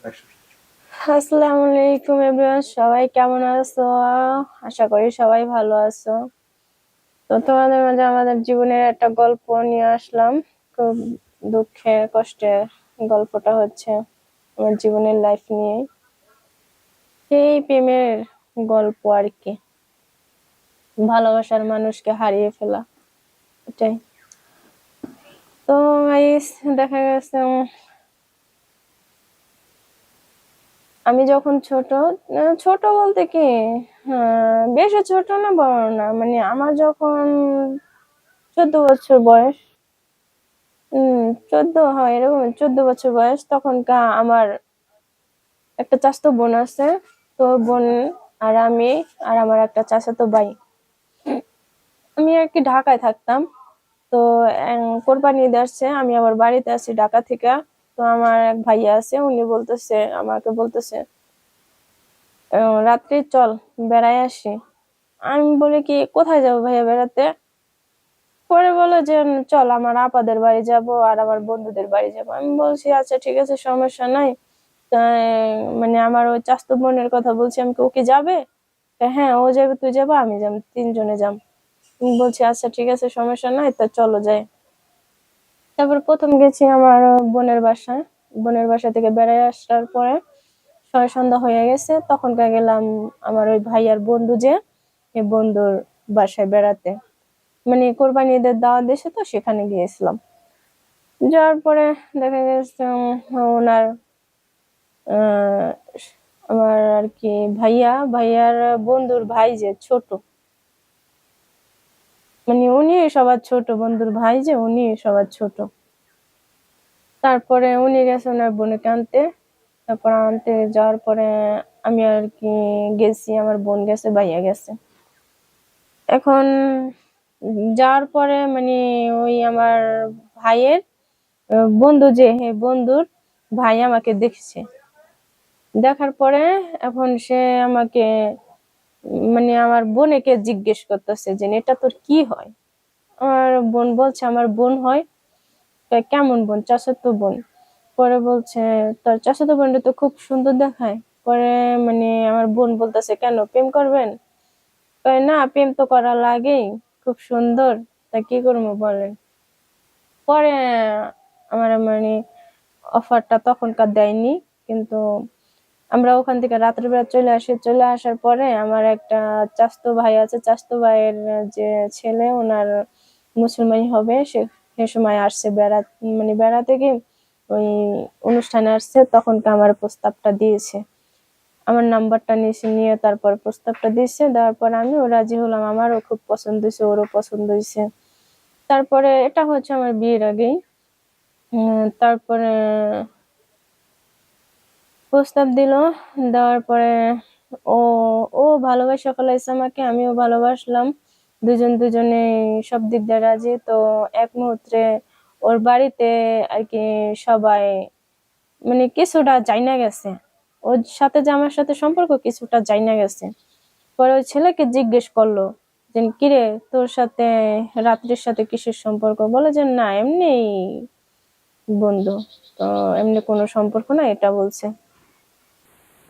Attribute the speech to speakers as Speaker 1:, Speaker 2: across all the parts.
Speaker 1: আসসালামু আলাইকুম এভরিওয়ান, সবাই কেমন আছো? আশা করি সবাই ভালো আছো। তো তোমাদের মাঝে আমাদের জীবনের একটা গল্প নিয়ে আসলাম। খুব দুঃখের কষ্টের গল্পটা হচ্ছে আমার জীবনের লাইফ নিয়ে, সেই প্রেমের গল্প আর কি, ভালোবাসার মানুষকে হারিয়ে ফেলা, এটাই। তো গাইস, দেখা গেছে আমি যখন ছোট, ছোট বলতে কি, বেশি ছোট না বড় না, মানে আমার যখন 14 বছর বয়স, 14 হয় এরকম, 14 বছর বয়স, তখন আমার একটা চাচাতো বোন আছে। তো বোন আর আমি আর আমার একটা চাচাতো ভাই, আমি আর কি ঢাকায় থাকতাম। তো কোরবানি ঈদ আসছে, আমি আবার বাড়িতে আছি ঢাকা থেকে। তো আমার এক ভাইয়া আছে, উনি আমাকে বলতেছে রাত্রে চল বেড়াই আসি। আমি বলি কি, কোথায় যাবো ভাইয়া বেড়াতে? পরে বলে যে চল আমার আপাদের বাড়ি যাব আর আমার বন্ধুদের বাড়ি যাব। আমি বলছি আচ্ছা ঠিক আছে, সমস্যা নাই। তাই মানে আমার ওই চাচাতো বোনের কথা বলছি, আমি ও কি যাবে? হ্যাঁ ও যাবে, তুই যাবো, আমি যাব, তিনজনে যাব। আমি বলছি আচ্ছা ঠিক আছে, সমস্যা নাই, তা চলো যাই। তারপর প্রথম গেছি আমার বোনের বাসায়। বোনের বাসা থেকে বেড়াই আসার পরে সন্ধ্যা হয়ে গেছে, তখনকার গেলাম আমার ওই ভাইয়ার বন্ধু, যে এই বন্ধুর বাসায় বেড়াতে, মানে কোরবানি ঈদের দাওয়াত দিয়েছে, তো সেখানে গিয়েছিলাম। যাওয়ার পরে দেখা গেছে ওনার আহ আমার আর কি ভাইয়ার বন্ধুর ভাই, যে ছোট, মানে উনি সবার ছোট, বন্ধুর ভাই যে উনি সবার ছোট। তারপরে উনি গেছে ওনার বোনকে আনতে। তারপর আনতে যাওয়ার পরে আমি আর কি গেছি, আমার বোন গেছে, ভাইয়া গেছে। এখন যাওয়ার পরে মানে ওই আমার ভাইয়ের বন্ধু, যে বন্ধুর ভাই আমাকে দেখছে। দেখার পরে এখন সে আমাকে মানে আমার বোনকে জিজ্ঞেস করতেছে যে এটা তোর কি হয়? আমার বোন বলছে আমার বোন হয়। কেমন বোন? চাচাতো বোন। পরে বলছে তোর চাচাতো বোনটা তো খুব সুন্দর দেখায়। পরে মানে আমার বোন বলতেছে কেন, প্রেম করবেন? না, প্রেম তো করা লাগেই, খুব সুন্দর, তা কি করবো বলেন। পরে আমার মানে অফারটা তখনকার দেয়নি, কিন্তু আমরা ওখান থেকে রাত্রে বেলা চলে আসি। চলে আসার পরে আমার একটা চাচাতো ভাই আছে, চাচাতো ভাইয়ের যে ছেলে, ওনার মুসলমানি হবে, সে সময় আসছে মানে বেড়াতে কি ওই অনুষ্ঠানে আসছে, তখন আমার প্রস্তাবটা দিয়েছে, আমার নাম্বারটা নিয়ে তারপর প্রস্তাবটা দিয়েছে। দেওয়ার পর আমিও রাজি হলাম, আমারও খুব পছন্দ হয়েছে, ওরও পছন্দ হয়েছে। তারপরে এটা হচ্ছে আমার বিয়ের আগেই। তারপরে প্রস্তাব দিল, দেওয়ার পরে ও ও ভালোবাসা ফেলাইছে আমাকে, আমিও ভালোবাসলাম। দুজনে সব দিক দিয়ে রাজি। তো এক মুহূর্তে ওর বাড়িতে আর কি সবাই মানে কিছুটা জাইনা গেছে, ওর সাথে যে আমার সাথে সম্পর্ক কিছুটা জাইনা গেছে। পরে ওই ছেলেকে জিজ্ঞেস করলো যে কিরে, তোর সাথে রাত্রির সাথে কিসের সম্পর্ক? বলে যে না, এমনি বন্ধু, তো এমনি কোনো সম্পর্ক না, এটা বলছে।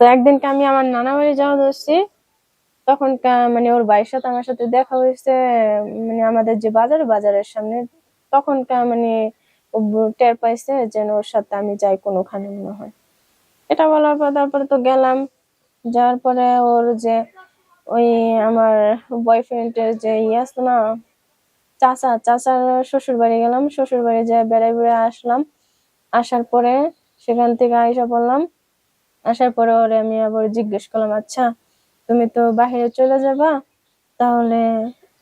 Speaker 1: তো একদিনকে আমি আমার নানা বাড়ি যাওয়া ধরছি, তখন মানে ওর ভাইয়ের সাথে আমার সাথে দেখা হয়েছে, মানে আমাদের যে বাজারের সামনে। তখন মানে ও টের পাইছে যেন ওর সাথে আমি যাই কোনোখানে মনে হয়। এটা বলার পর তারপরে তো গেলাম। যাওয়ার পরে ওর যে ওই আমার বয়ফ্রেন্ডের যে আছে না, চাচার শ্বশুর বাড়ি গেলাম। শ্বশুর বাড়ি যায় বেড়াই বেড়ে আসলাম। আসার পরে সেখান থেকে আইসা পড়লাম। আসার পরে ওরে আমি আবার জিজ্ঞেস করলাম আচ্ছা তুমি তো বাহিরে চলে যাবা, তাহলে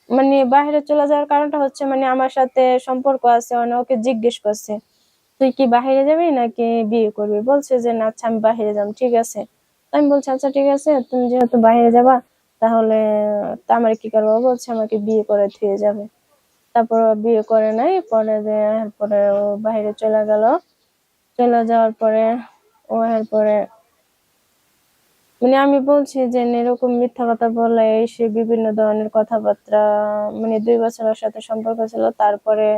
Speaker 1: মানে বাহিরে চলে যাওয়ার কারণটা হচ্ছে মানে আমার সাথে সম্পর্ক আছে, মানে ওকে জিজ্ঞেস করছে তুই কি বাহিরে যাবি নাকি বিয়ে করবি? বলছে যে না, আচ্ছা আমি বাহিরে যাবো, ঠিক আছে। আমি বলছি আচ্ছা ঠিক আছে, তুমি যেহেতু বাহিরে যাবা, তাহলে তা আমার কি করবো? বলছে আমাকে বিয়ে করে থুয়ে যাবে। তারপর ও বিয়ে করে নাই, পরে যে এরপরে ও বাহিরে চলে গেল। চলে যাওয়ার পরে ও এরপরে মানে আমি বলছি যে এরকম মিথ্যা কথা বলে সে বিভিন্ন ধরনের কথাবার্তা, মানে 2 বছর ওর সাথে সম্পর্ক ছিল। তারপরে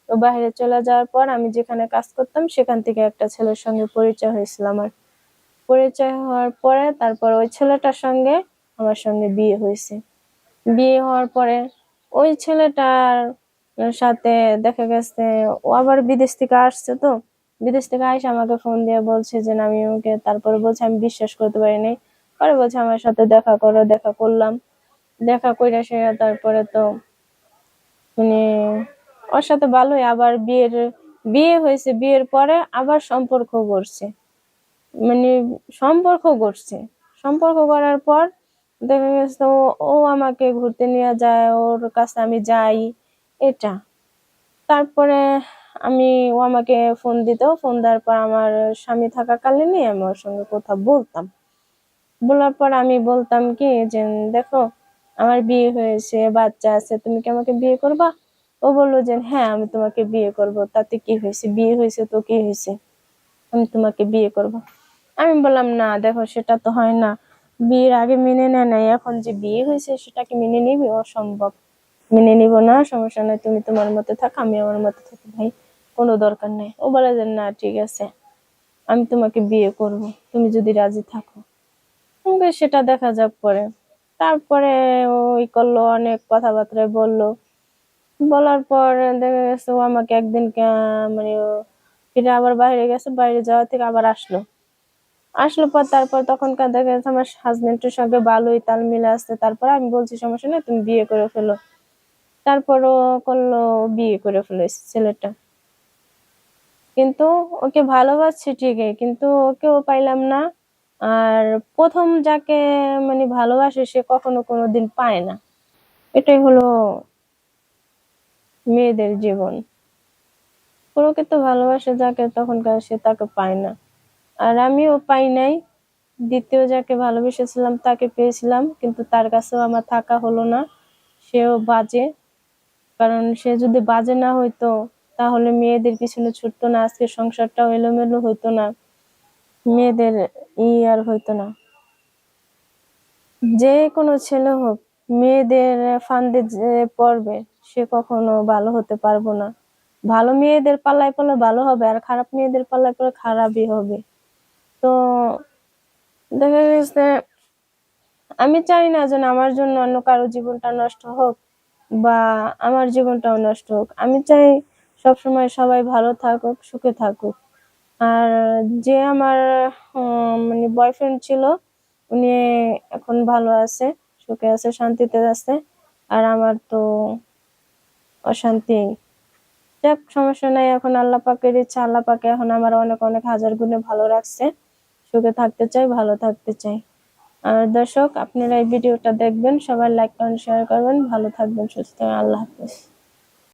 Speaker 1: ও বাইরে চলে যাওয়ার পর আমি যেখানে কাজ করতাম সেখান থেকে একটা ছেলের সঙ্গে পরিচয় হয়েছিল আমার। পরিচয় হওয়ার পরে তারপর ওই ছেলেটার সঙ্গে আমার সঙ্গে বিয়ে হয়েছে। বিয়ে হওয়ার পরে ওই ছেলেটার সাথে দেখা গেছে ও আবার বিদেশ থেকে আসছে, তো বিদেশ থেকে আইসে আমাকে ফোন দিয়ে বলছে যে না, আমি ওকে, তারপরে বলছে আমি বিশ্বাস করতে পারিনি। পরে বলছে আমার সাথে দেখা করো, দেখা করলাম। দেখা কইরা সে তারপরে তো মানে ওর সাথে ভালোই, আবার বিয়ে হয়েছে, বিয়ের পরে আবার সম্পর্ক করছে, মানে সম্পর্ক করার পর দেখা গেছে ও আমাকে ঘুরতে নিয়ে যায়, ওর কাছে আমি যাই, এটা। তারপরে ও আমাকে ফোন দিত, ফোন দেওয়ার পর আমার স্বামী থাকাকালীনই আমি ওর সঙ্গে কথা বলতাম। বলার পর আমি বলতাম কি যে দেখো, আমার বিয়ে হয়েছে, বাচ্চা আছে, তুমি কি আমাকে বিয়ে করবা? ও বললো যে হ্যাঁ, আমি তোমাকে বিয়ে করব, তাতে কি হয়েছে, বিয়ে হয়েছে তো কি হয়েছে, আমি তোমাকে বিয়ে করব। আমি বললাম না দেখো, সেটা তো হয় না, বিয়ের আগে মেনে নেয় নাই, এখন যে বিয়ে হয়েছে সেটাকে মেনে নিবি? অসম্ভব, মেনে নিব না, সমস্যা নাই, তুমি তোমার মতো থাকো, আমি আমার মতো থাকি, ভাই কোনো দরকার নেই। ও বলে যে না ঠিক আছে, আমি তোমাকে বিয়ে করব, তুমি যদি রাজি থাকো। সেটা দেখা যাক পরে। তারপরে ওই করলো, অনেক কথাবার্তা বললো, বলার পর দেখা গেছে ও আমাকে একদিন মানে ফিরে আবার বাইরে গেছে, বাইরে যাওয়া থেকে আবার আসলো পর তারপর তখনকার দেখা যাচ্ছে আমার হাজবেন্ডের সঙ্গে ভালোই তাল মিলে আসছে। তারপর আমি বলছি সমস্যা নেই, তুমি বিয়ে করে ফেলো। তারপরও করলো, বিয়ে করে ফেলেছে ছেলেটা। কিন্তু ওকে ভালোবাসছি ঠিকই, কিন্তু ওকেও পাইলাম না। আর প্রথম যাকে মানে ভালোবাসে সে কখনো কোনোদিন পায় না, এটাই হলো মেয়েদের জীবন। প্রকৃত ভালোবাসা যাকে তখনকার সে তাকে পায় না, আর আমিও পাই নাই। দ্বিতীয় যাকে ভালোবেসেছিলাম তাকে পেয়েছিলাম, কিন্তু তার কাছেও আমার থাকা হলো না, সেও বাজে। কারণ সে যদি বাজে না হইতো তাহলে মেয়েদের পিছনে ছুটতো না, আজকে সংসারটাও এলোমেলো হইতো না, মেয়েদের আর হইতো না। যে কোনো ছেলে হোক, মেয়েদের ফান্দে যে পড়বে সে কখনো ভালো হতে পারবো না। ভালো মেয়েদের পাল্লায় পড়লে ভালো হবে, আর খারাপ মেয়েদের পাল্লায় পড়লে খারাপই হবে। তো দেখা গেছে আমি চাই না যেন আমার জন্য অন্য কারো জীবনটা নষ্ট হোক বা আমার জীবনটাও নষ্ট হোক। আমি চাই সবসময় সবাই ভালো থাকুক, সুখে থাকুক। আর যে আমার মানে বয়ফ্রেন্ড ছিল, উনি এখন ভালো আছে, সুখে আছে, শান্তিতে আছে। আর আমার তো অশান্তি। যাক, সমস্যা নাই, এখন আল্লাহ পাকের ইচ্ছা, আল্লাহ পাকে এখন আমার অনেক অনেক হাজার গুণে ভালো রাখছে। সুখে থাকতে চাই, ভালো থাকতে চাই। আর দর্শক, আপনারা এই ভিডিওটা দেখবেন, সবাই লাইক কমেন্ট শেয়ার করবেন, ভালো থাকবেন, সুস্থ থাকবেন, আল্লাহ হাফেজ।